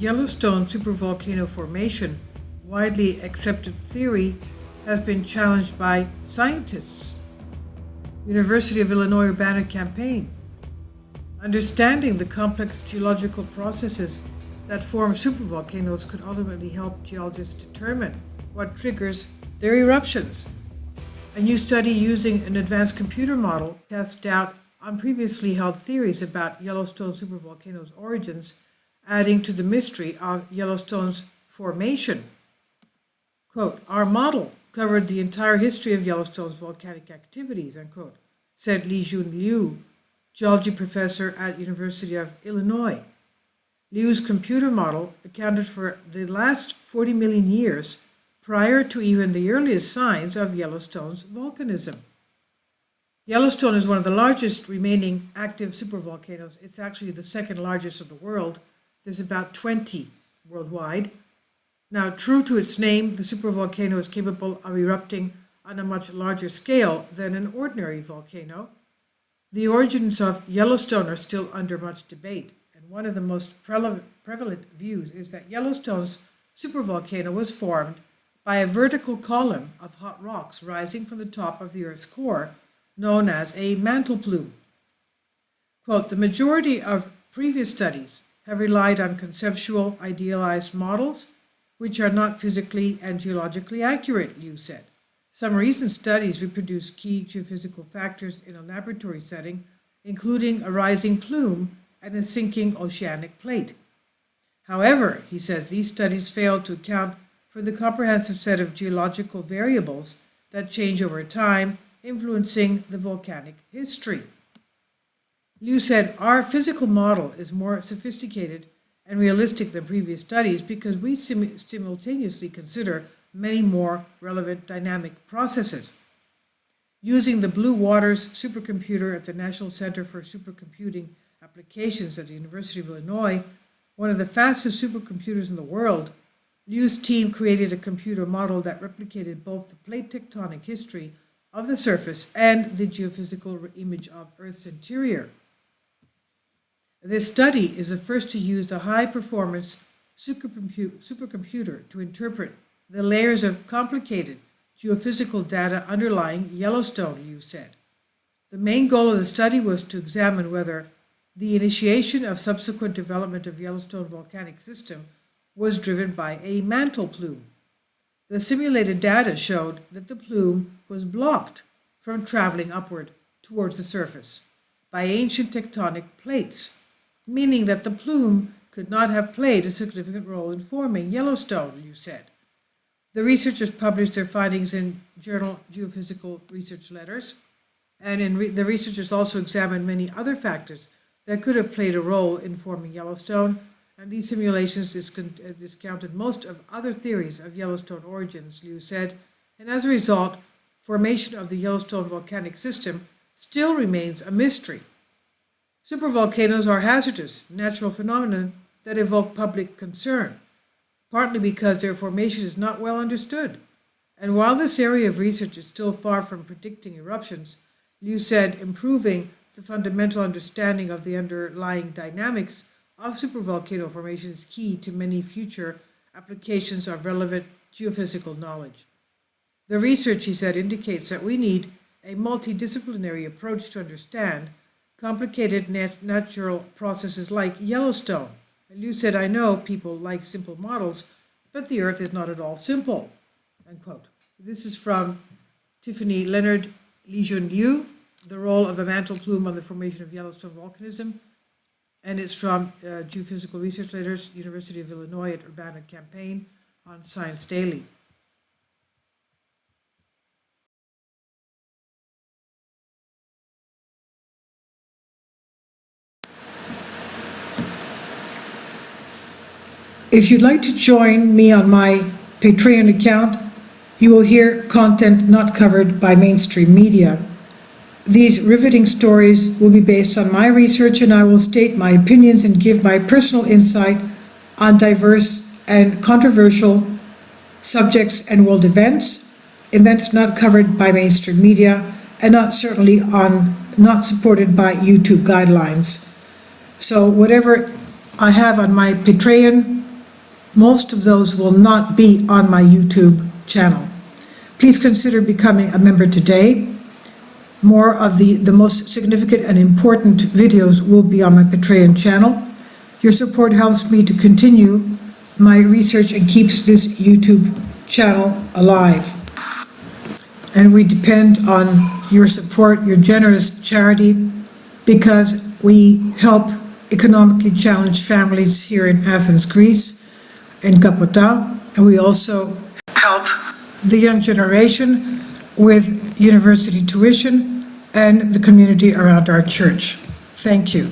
Yellowstone supervolcano formation, widely accepted theory, has been challenged by scientists. University of Illinois Urbana-Champaign. Understanding the complex geological processes that form supervolcanoes could ultimately help geologists determine what triggers their eruptions. A new study using an advanced computer model casts doubt on previously held theories about Yellowstone supervolcano's origins, adding to the mystery of Yellowstone's formation. Quote, "Our model covered the entire history of Yellowstone's volcanic activities," unquote, said Li-Jun Liu, geology professor at University of Illinois. Liu's computer model accounted for the last 40 million years prior to even the earliest signs of Yellowstone's volcanism. Yellowstone is one of the largest remaining active supervolcanoes. It's actually the second largest of the world. There's about 20 worldwide. Now, true to its name, the supervolcano is capable of erupting on a much larger scale than an ordinary volcano. The origins of Yellowstone are still under much debate, and one of the most prevalent views is that Yellowstone's supervolcano was formed by a vertical column of hot rocks rising from the top of the Earth's core, known as a mantle plume. Quote, "The majority of previous studies have relied on conceptual, idealized models, which are not physically and geologically accurate," Liu said. Some recent studies reproduce key geophysical factors in a laboratory setting, including a rising plume and a sinking oceanic plate. However, he says these studies fail to account for the comprehensive set of geological variables that change over time, influencing the volcanic history. Liu said, "Our physical model is more sophisticated and realistic than previous studies because we simultaneously consider many more relevant dynamic processes. Using the Blue Waters supercomputer at the National Center for Supercomputing Applications at the University of Illinois, one of the fastest supercomputers in the world, Liu's team created a computer model that replicated both the plate tectonic history of the surface and the geophysical image of Earth's interior. This study is the first to use a high-performance supercomputer to interpret the layers of complicated geophysical data underlying Yellowstone," Liu said. The main goal of the study was to examine whether the initiation of subsequent development of Yellowstone volcanic system was driven by a mantle plume. The simulated data showed that the plume was blocked from traveling upward towards the surface by ancient tectonic plates, meaning that the plume could not have played a significant role in forming Yellowstone, Liu said. The researchers published their findings in Journal Geophysical Research Letters, and the researchers also examined many other factors that could have played a role in forming Yellowstone, and these simulations discounted most of other theories of Yellowstone origins, Liu said, and as a result, formation of the Yellowstone volcanic system still remains a mystery. Supervolcanoes are hazardous natural phenomena that evoke public concern, partly because their formation is not well understood. And while this area of research is still far from predicting eruptions, Liu said improving the fundamental understanding of the underlying dynamics of supervolcano formation is key to many future applications of relevant geophysical knowledge. The research, he said, indicates that we need a multidisciplinary approach to understand complicated natural processes like Yellowstone. And Liu said, "I know people like simple models, but the Earth is not at all simple," unquote. This is from Tiffany Leonard, Li-Jun Liu, The Role of a Mantle Plume on the Formation of Yellowstone Volcanism, and it's from Geophysical Research Letters, University of Illinois at Urbana-Champaign on Science Daily. If you'd like to join me on my Patreon account, you will hear content not covered by mainstream media. These riveting stories will be based on my research, and I will state my opinions and give my personal insight on diverse and controversial subjects and world events not covered by mainstream media, and not supported by YouTube guidelines. So whatever I have on my Patreon Most of those will not be on my YouTube channel. Please consider becoming a member today. More of the most significant and important videos will be on my Patreon channel. Your support helps me to continue my research and keeps this YouTube channel alive. And we depend on your support, your generous charity, because we help economically challenged families here in Athens, Greece, in Kapota, and we also help the young generation with university tuition and the community around our church. Thank you.